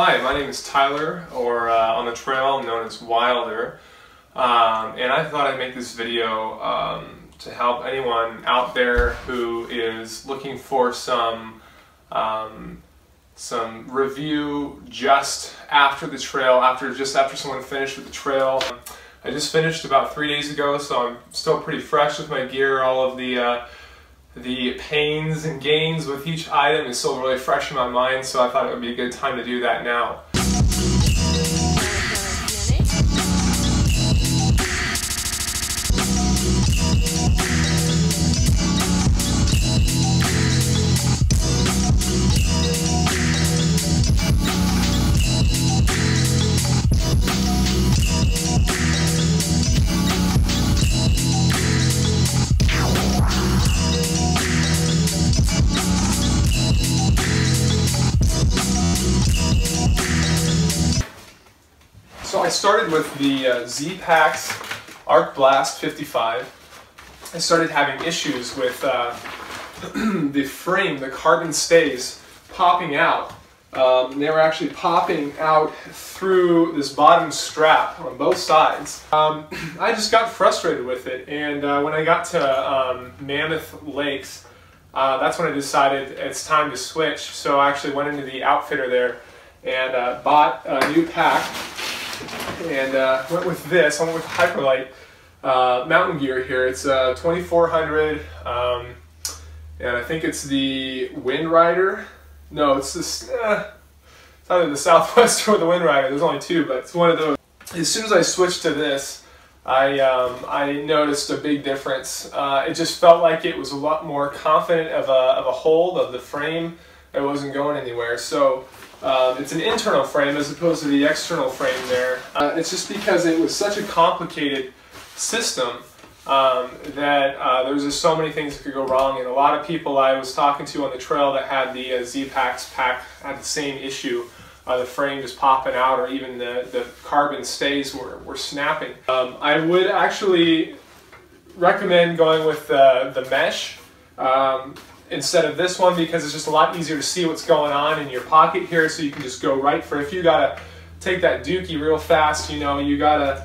Hi, my name is Tyler, or on the trail known as Wilder, and I thought I'd make this video to help anyone out there who is looking for some review just after the trail, just after someone finished with the trail. I just finished about 3 days ago, so I'm still pretty fresh with my gear. All of the pains and gains with each item is still really fresh in my mind, so I thought it would be a good time to do that now. So I started with the Z-Packs Arc Blast 55. I started having issues with the frame, the carbon stays popping out. They were actually popping out through this bottom strap on both sides. I just got frustrated with it, and when I got to Mammoth Lakes, that's when I decided it's time to switch. So I actually went into the outfitter there and bought a new pack. And went with this. I went with Hyperlight mountain gear here. It's 2400, and I think it's the Wind Rider. No, it's this. It's either the Southwest or the Wind Rider. There's only two, but it's one of those. As soon as I switched to this, I noticed a big difference. It just felt like it was a lot more confident of a hold of the frame. It wasn't going anywhere. So. It's an internal frame as opposed to the external frame there. It's just because it was such a complicated system that there was just so many things that could go wrong, and a lot of people I was talking to on the trail that had the Z-Packs pack had the same issue. The frame just popping out, or even the carbon stays were snapping. I would actually recommend going with the mesh instead of this one, because it's just a lot easier to see what's going on in your pocket here, so you can just go right for it. If you gotta take that dookie real fast, you know, you gotta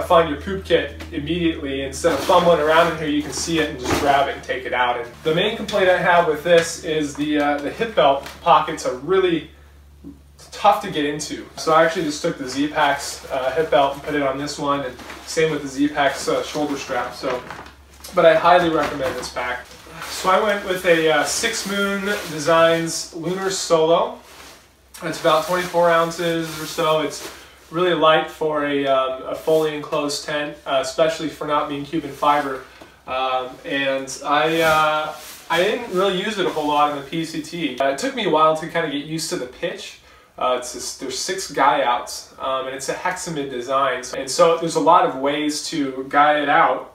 find your poop kit immediately. Instead of fumbling around in here, you can see it and just grab it and take it out. And the main complaint I have with this is the hip belt pockets are really tough to get into. So I actually just took the Z-Packs hip belt and put it on this one, and same with the Z-Packs shoulder strap. But I highly recommend this pack. So I went with a 6 Moon Designs Lunar Solo. It's about 24 ounces or so. It's really light for a fully enclosed tent, especially for not being Cuban fiber. And I didn't really use it a whole lot in the PCT. It took me a while to kind of get used to the pitch. There's 6 guy outs, and it's a hexamid design. And so there's a lot of ways to guy it out.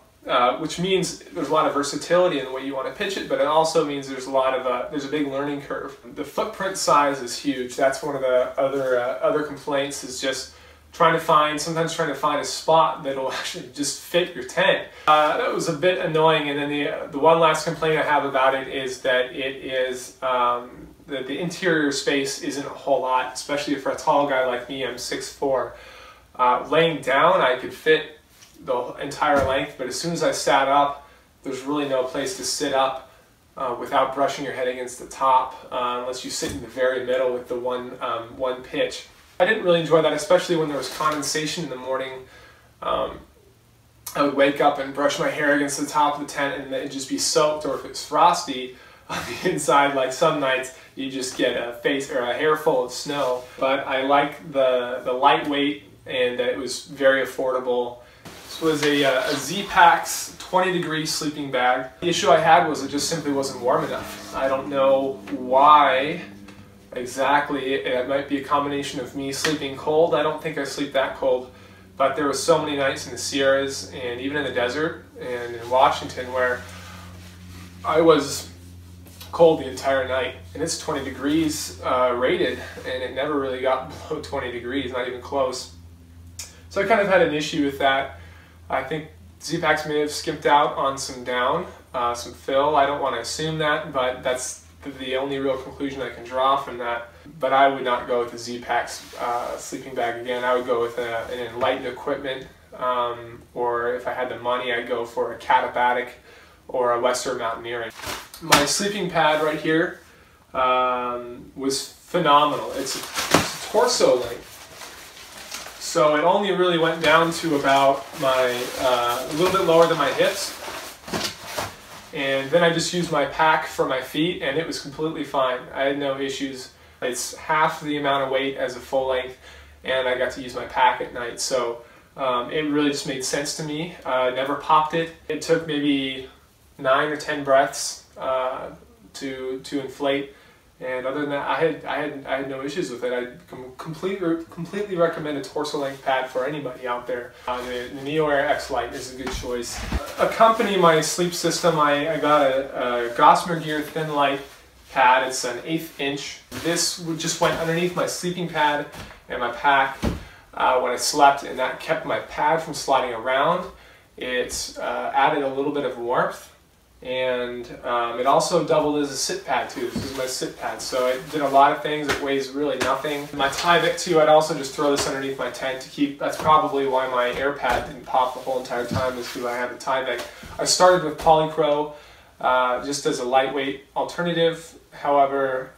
Which means there's a lot of versatility in the way you want to pitch it, but it also means there's a big learning curve. The footprint size is huge. That's one of the other complaints, is just sometimes trying to find a spot that'll actually just fit your tent. That was a bit annoying. And then the one last complaint I have about it is that it is the interior space isn't a whole lot, especially for a tall guy like me. I'm 6'4". Laying down, I could fit the entire length, but as soon as I sat up, there's really no place to sit up without brushing your head against the top, unless you sit in the very middle with the one pitch. I didn't really enjoy that, especially when there was condensation in the morning. I would wake up and brush my hair against the top of the tent, and it'd just be soaked, or if it's frosty on the inside, like some nights, you just get a face or a hair full of snow. But I like the lightweight, and it was very affordable. This was a Z-Packs 20-degree sleeping bag. The issue I had was it just simply wasn't warm enough. I don't know why exactly. It might be a combination of me sleeping cold. I don't think I sleep that cold, but there were so many nights in the Sierras and even in the desert and in Washington where I was cold the entire night, and it's 20 degrees rated, and it never really got below 20 degrees, not even close. So I kind of had an issue with that. I think Z-Packs may have skimped out on some down, some fill. I don't want to assume that, but that's the only real conclusion I can draw from that. But I would not go with the Z-Packs sleeping bag again. I would go with an Enlightened Equipment, or if I had the money, I'd go for a Catabatic or a Western Mountaineering. My sleeping pad right here was phenomenal. It's a torso length. So it only really went down to about a little bit lower than my hips. And then I just used my pack for my feet and it was completely fine. I had no issues. It's half the amount of weight as a full length and I got to use my pack at night. So it really just made sense to me. Never popped it. It took maybe 9 or 10 breaths to inflate. And other than that, I had no issues with it. I completely recommend a torso length pad for anybody out there. The NeoAir X Lite is a good choice. Accompanying my sleep system, I got a Gossamer Gear Thin Light pad. It's an 1/8 inch. This just went underneath my sleeping pad and my pack when I slept, and that kept my pad from sliding around. It added a little bit of warmth. And it also doubled as a sit pad too. This is my sit pad, so it did a lot of things. It weighs really nothing. My Tyvek too, I'd also just throw this underneath my tent to keep. That's probably why my air pad didn't pop the whole entire time, is because I had the Tyvek. I started with Polycro just as a lightweight alternative. However,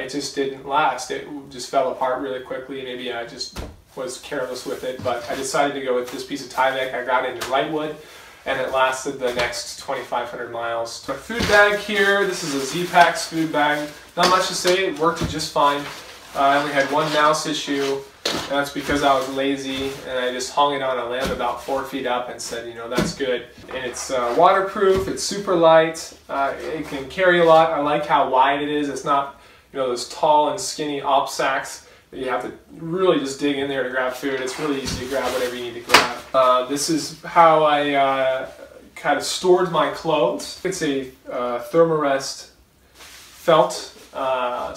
it just didn't last. It just fell apart really quickly. Maybe I just was careless with it, but I decided to go with this piece of Tyvek. I got into Lightwood, and it lasted the next 2,500 miles. My food bag here, this is a Z-Packs food bag. Not much to say, it worked just fine. I only had one mouse issue, and that's because I was lazy, and I just hung it on a limb about 4 feet up and said, you know, that's good. And it's waterproof, it's super light, it can carry a lot. I like how wide it is. It's not, you know, those tall and skinny op sacks that you have to really just dig in there to grab food. It's really easy to grab whatever you need to grab. This is how I kind of stored my clothes. It's a Thermarest felt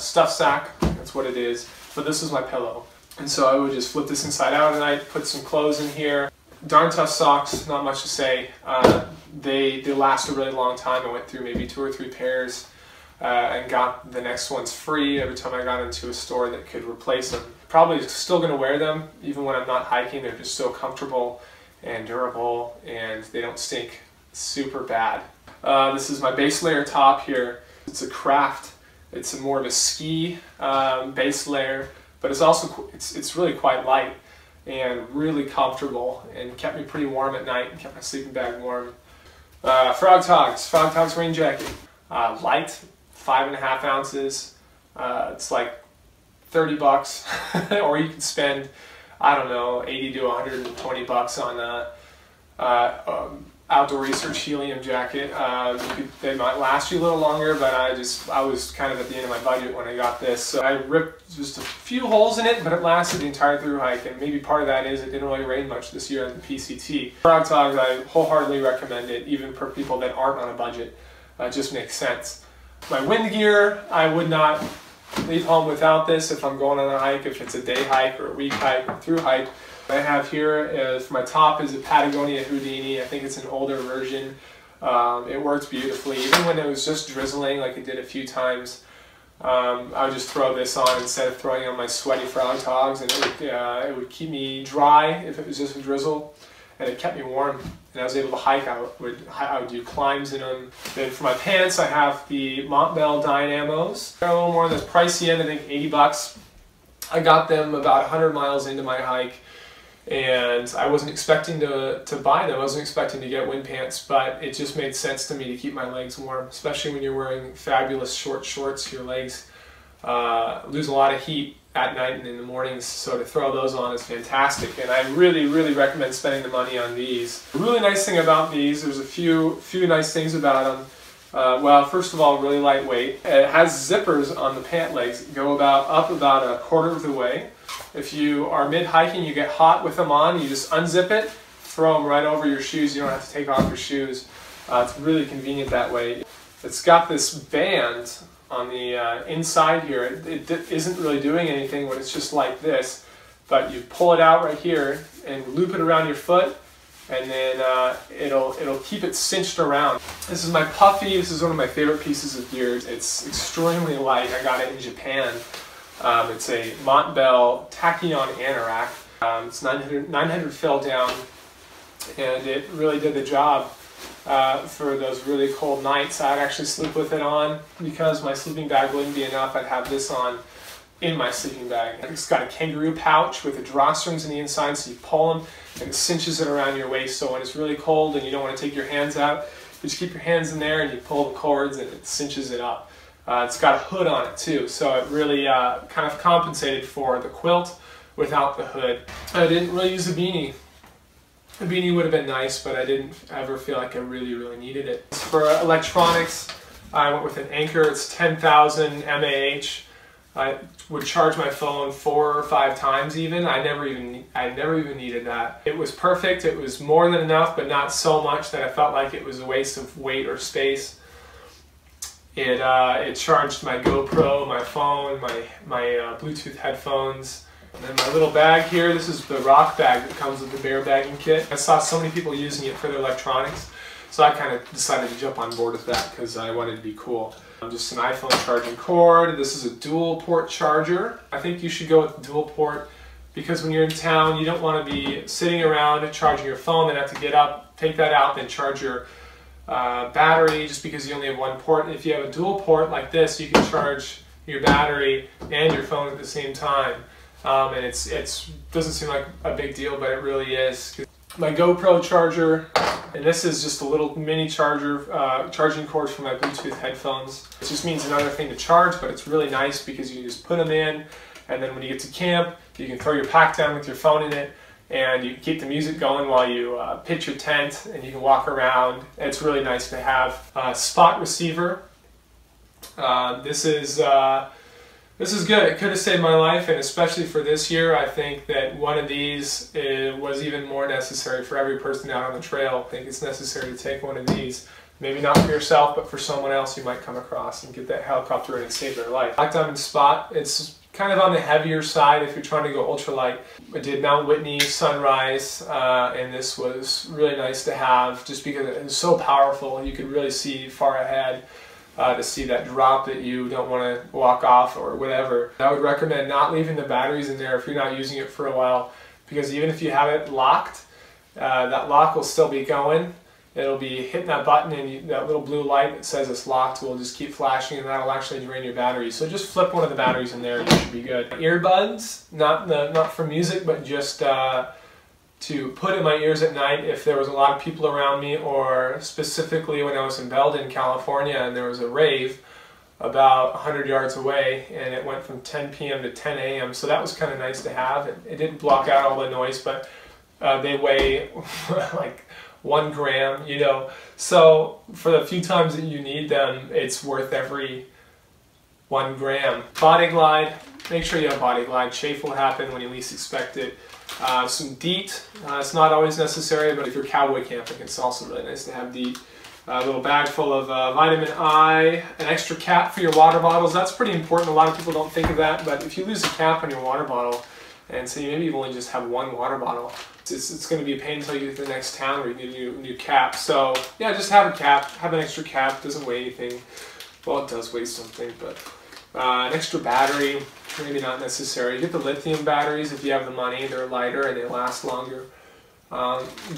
stuff sack, that's what it is, but this is my pillow. And so I would just flip this inside out at night, put some clothes in here. Darn tough socks, not much to say. They last a really long time. I went through maybe 2 or 3 pairs. And got the next ones free every time I got into a store that could replace them. Probably still going to wear them even when I'm not hiking. They're just so comfortable and durable, and they don't stink super bad. This is my base layer top here. It's a Craft. It's more of a ski base layer, but it's also it's really quite light and really comfortable, and kept me pretty warm at night and kept my sleeping bag warm. Frog Togs rain jacket. Light. 5.5 ounces. It's like 30 bucks, or you can spend, I don't know, 80 to 120 bucks on a outdoor research helium jacket. They might last you a little longer, but I was kind of at the end of my budget when I got this. So I ripped just a few holes in it, but it lasted the entire through hike, and maybe part of that is it didn't really rain much this year on the PCT. Frog Togs, I wholeheartedly recommend it, even for people that aren't on a budget. It just makes sense. My wind gear, I would not leave home without this if I'm going on a hike, if it's a day hike or a week hike or through hike. What I have here for my top is a Patagonia Houdini. I think it's an older version. It works beautifully. Even when it was just drizzling like it did a few times, I would just throw this on instead of throwing on my sweaty Frog Togs, and it would keep me dry if it was just a drizzle, and it kept me warm. And I was able to hike. I would do climbs in them. Then for my pants, I have the Montbell Dynamos. They're a little more on the pricey end, I think 80 bucks. I got them about 100 miles into my hike, and I wasn't expecting to buy them. I wasn't expecting to get wind pants, but it just made sense to me to keep my legs warm, especially when you're wearing fabulous short shorts. Your legs lose a lot of heat at night and in the mornings, so to throw those on is fantastic, and I really recommend spending the money on these. The really nice thing about these, there's a few nice things about them. Well, first of all, really lightweight. It has zippers on the pant legs, go up about 1/4 of the way. If you are mid-hiking, you get hot with them on, you just unzip it, throw them right over your shoes. You don't have to take off your shoes. It's really convenient that way. It's got this band on the inside here. It isn't really doing anything when it's just like this, but you pull it out right here and loop it around your foot, and then it'll keep it cinched around. This is my puffy. This is one of my favorite pieces of gear. It's extremely light. I got it in Japan. It's a Montbell Tachyon Anorak. It's 900 fill down, and it really did the job for those really cold nights. I'd actually sleep with it on because my sleeping bag wouldn't be enough. I'd have this on in my sleeping bag. It's got a kangaroo pouch with the drawstrings on the inside, so you pull them and it cinches it around your waist, so when it's really cold and you don't want to take your hands out, you just keep your hands in there and you pull the cords and it cinches it up. It's got a hood on it too, so it really kind of compensated for the quilt without the hood. I didn't really use a beanie. A beanie would have been nice, but I didn't ever feel like I really needed it. For electronics, I went with an Anker. It's 10,000 mAh. I would charge my phone 4 or 5 times even. I never even needed that. It was perfect. It was more than enough, but not so much that I felt like it was a waste of weight or space. It charged my GoPro, my phone, my Bluetooth headphones. And then my little bag here, this is the rock bag that comes with the bear bagging kit. I saw so many people using it for their electronics, so I kind of decided to jump on board with that because I wanted to be cool. Just an iPhone charging cord. This is a dual port charger. I think you should go with dual port because when you're in town, you don't want to be sitting around charging your phone, then have to get up, take that out, then charge your battery just because you only have one port. If you have a dual port like this, you can charge your battery and your phone at the same time. And it doesn't seem like a big deal, but it really is. My GoPro charger, and this is just a little mini charger, charging cord for my Bluetooth headphones. It just means another thing to charge, but it's really nice because you just put them in, and then when you get to camp, you can throw your pack down with your phone in it, and you can keep the music going while you pitch your tent, and you can walk around. It's really nice to have. Spot receiver. This is good. It could have saved my life, and especially for this year, I think that one of these was even more necessary for every person out on the trail. I think it's necessary to take one of these. Maybe not for yourself, but for someone else you might come across and get that helicopter in and save their life. Black Diamond Spot, it's kind of on the heavier side if you're trying to go ultralight. I did Mount Whitney, Sunrise, and this was really nice to have just because it was so powerful. You could really see far ahead. To see that drop that you don't want to walk off or whatever. I would recommend not leaving the batteries in there if you're not using it for a while, because even if you have it locked, that lock will still be going. It'll be hitting that button, and that little blue light that says it's locked will just keep flashing, and that'll actually drain your battery. So just flip one of the batteries in there and you should be good. Earbuds, not for music, but just to put in my ears at night if there was a lot of people around me, or specifically when I was in Belden, California, and there was a rave about 100 yards away, and it went from 10 p.m. to 10 a.m. So that was kind of nice to have. It didn't block out all the noise, but they weigh like 1 gram, you know. So for the few times that you need them, it's worth every 1 gram. Body glide, make sure you have body glide. Chafe will happen when you least expect it. Some DEET, it's not always necessary, but if you're cowboy camping, it's also really nice to have DEET. A little bag full of vitamin I, an extra cap for your water bottles. That's pretty important. A lot of people don't think of that, but if you lose a cap on your water bottle, and say maybe you only just have 1 water bottle, it's going to be a pain until you get to the next town where you need a new cap. So yeah, just have a cap, have an extra cap. It doesn't weigh anything. Well, it does weigh something, but an extra battery, maybe not necessary. You get the lithium batteries if you have the money. They're lighter and they last longer.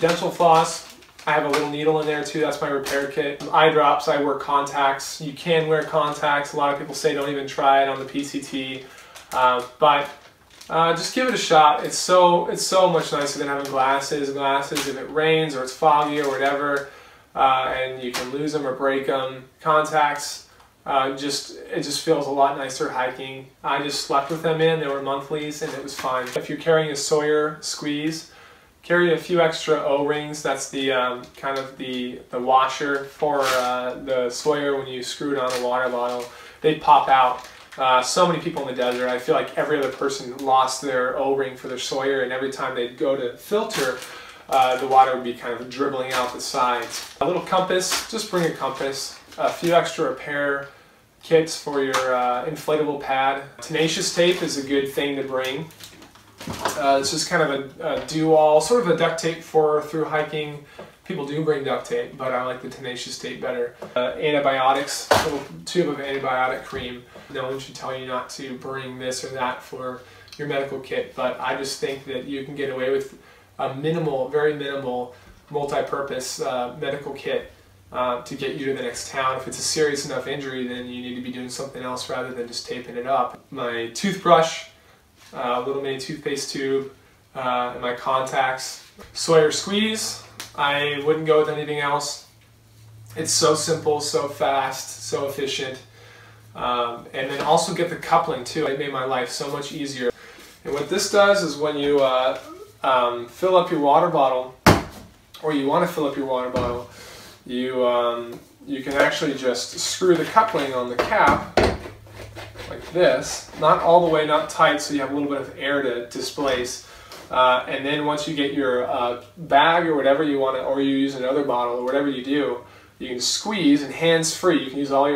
Dental floss, I have a little needle in there too. That's my repair kit. Eye drops, I wear contacts. You can wear contacts. A lot of people say don't even try it on the PCT. But just give it a shot. It's so much nicer than having glasses. Glasses, if it rains or it's foggy or whatever, and you can lose them or break them. Contacts, it just feels a lot nicer hiking. I just slept with them in. They were monthlies, and it was fine. If you're carrying a Sawyer squeeze, carry a few extra O-rings. That's the kind of the washer for the Sawyer when you screw it on a water bottle. They pop out. So many people in the desert, I feel like every other person lost their O-ring for their Sawyer, and every time they'd go to filter, the water would be kind of dribbling out the sides. A little compass, just bring a compass. A few extra repair kits for your inflatable pad. Tenacious tape is a good thing to bring. It's just kind of a do-all, sort of a duct tape for through hiking, People do bring duct tape, but I like the tenacious tape better. Antibiotics, a little tube of antibiotic cream. No one should tell you not to bring this or that for your medical kit, but I just think that you can get away with a minimal, very minimal, multi-purpose medical kit to get you to the next town. If it's a serious enough injury, then you need to be doing something else rather than just taping it up. My toothbrush, little mini toothpaste tube, and my contacts. Sawyer squeeze. I wouldn't go with anything else. It's so simple, so fast, so efficient. And then also get the coupling too. It made my life so much easier. And what this does is when you fill up your water bottle, or you want to fill up your water bottle, you can actually just screw the coupling on the cap like this, not all the way, not tight, so you have a little bit of air to displace. And then once you get your bag or whatever you want to, or you use another bottle or whatever you do, you can squeeze, and hands-free. You can use all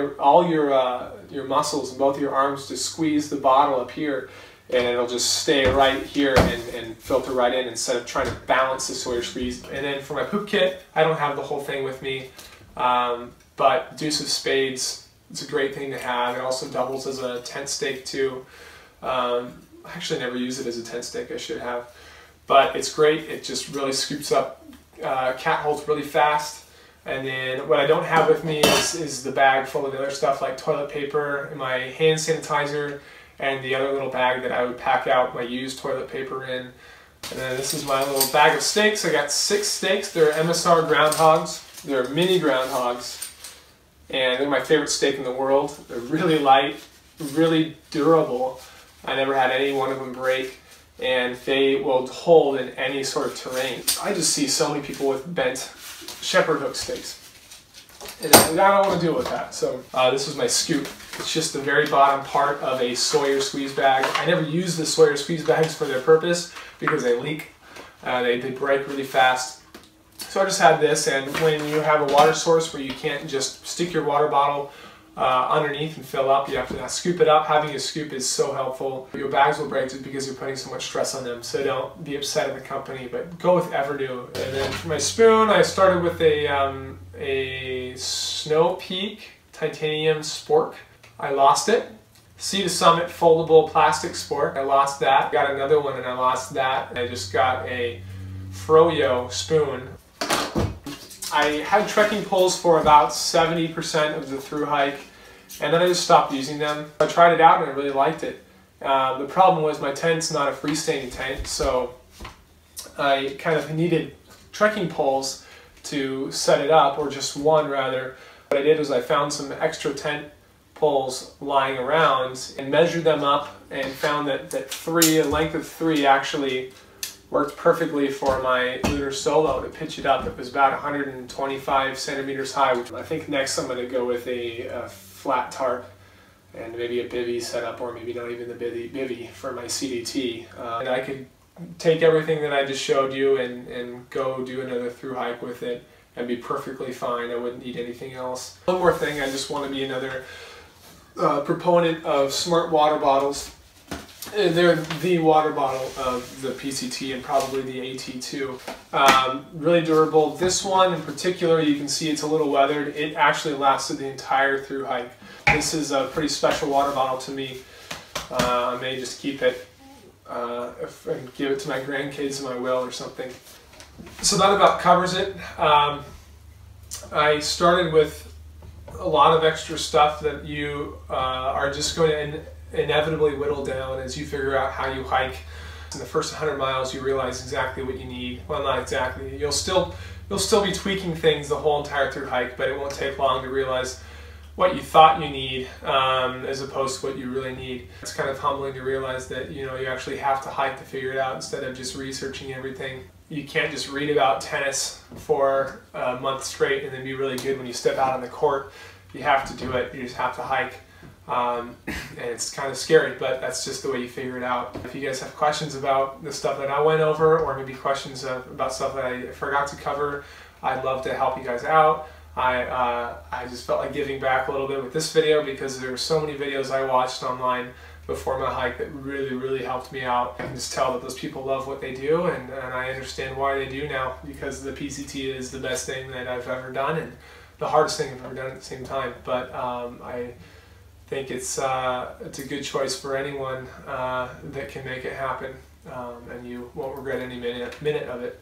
your muscles in both your arms to squeeze the bottle up here, and it'll just stay right here and filter right in instead of trying to balance the Sawyer squeeze. And then for my poop kit, I don't have the whole thing with me, but deuce of spades, it's a great thing to have. It also doubles as a tent stake too. I actually never use it as a tent stake, I should have. But it's great, it just really scoops up cat holes really fast. And then what I don't have with me is the bag full of other stuff like toilet paper, and my hand sanitizer, and the other little bag that I would pack out my used toilet paper in. And then this is my little bag of steaks. I got 6 steaks. They're MSR groundhogs. They're mini groundhogs. And they're my favorite steak in the world. They're really light, really durable. I never had any one of them break, and they will hold in any sort of terrain. I just see so many people with bent shepherd hook steaks, and I don't want to deal with that. So this is my scoop. It's just the very bottom part of a Sawyer squeeze bag. I never use the Sawyer squeeze bags for their purpose because they leak. They break really fast. So I just had this, and when you have a water source where you can't just stick your water bottle underneath and fill up, you have to scoop it up. Having a scoop is so helpful. Your bags will break just because you're putting so much stress on them, so don't be upset at the company, but go with Everdew. And then for my spoon, I started with a Snow Peak titanium spork. I lost it. Sea to Summit foldable plastic spork. I lost that. Got another one and I lost that. I just got a Froyo spoon. I had trekking poles for about 70% of the through hike, and then I just stopped using them. I tried it out and I really liked it. The problem was my tent's not a freestanding tent, so I kind of needed trekking poles to set it up, or just one rather. What I did was I found some extra tent poles lying around and measured them up, and found that a length of 3 actually worked perfectly for my lunar solo to pitch it up. It was about 125 centimeters high. I think next I'm going to go with a flat tarp and maybe a bivy setup, or maybe not even the bivy for my CDT. And I could take everything that I just showed you and go do another through hike with it and be perfectly fine. I wouldn't need anything else. One more thing, I just want to be another proponent of smart water bottles. They're the water bottle of the PCT and probably the AT too. Really durable. This one in particular, you can see it's a little weathered. It actually lasted the entire through hike. This is a pretty special water bottle to me. I may just keep it and give it to my grandkids in my will or something. So that about covers it. I started with a lot of extra stuff that you are just going to inevitably whittle down as you figure out how you hike. In the first 100 miles, you realize exactly what you need. Well, not exactly. You'll still be tweaking things the whole entire through hike, but it won't take long to realize what you thought you need as opposed to what you really need. It's kind of humbling to realize that you actually have to hike to figure it out instead of just researching everything. You can't just read about tennis for a month straight and then be really good when you step out on the court. You have to do it. You just have to hike. And it's kind of scary, but that's just the way you figure it out. If you guys have questions about the stuff that I went over, or maybe questions about stuff that I forgot to cover, I'd love to help you guys out. I just felt like giving back a little bit with this video because there were so many videos I watched online before my hike that really helped me out. I can just tell that those people love what they do, and I understand why they do now, because the PCT is the best thing that I've ever done and the hardest thing I've ever done at the same time. But I think it's a good choice for anyone that can make it happen, and you won't regret any minute of it.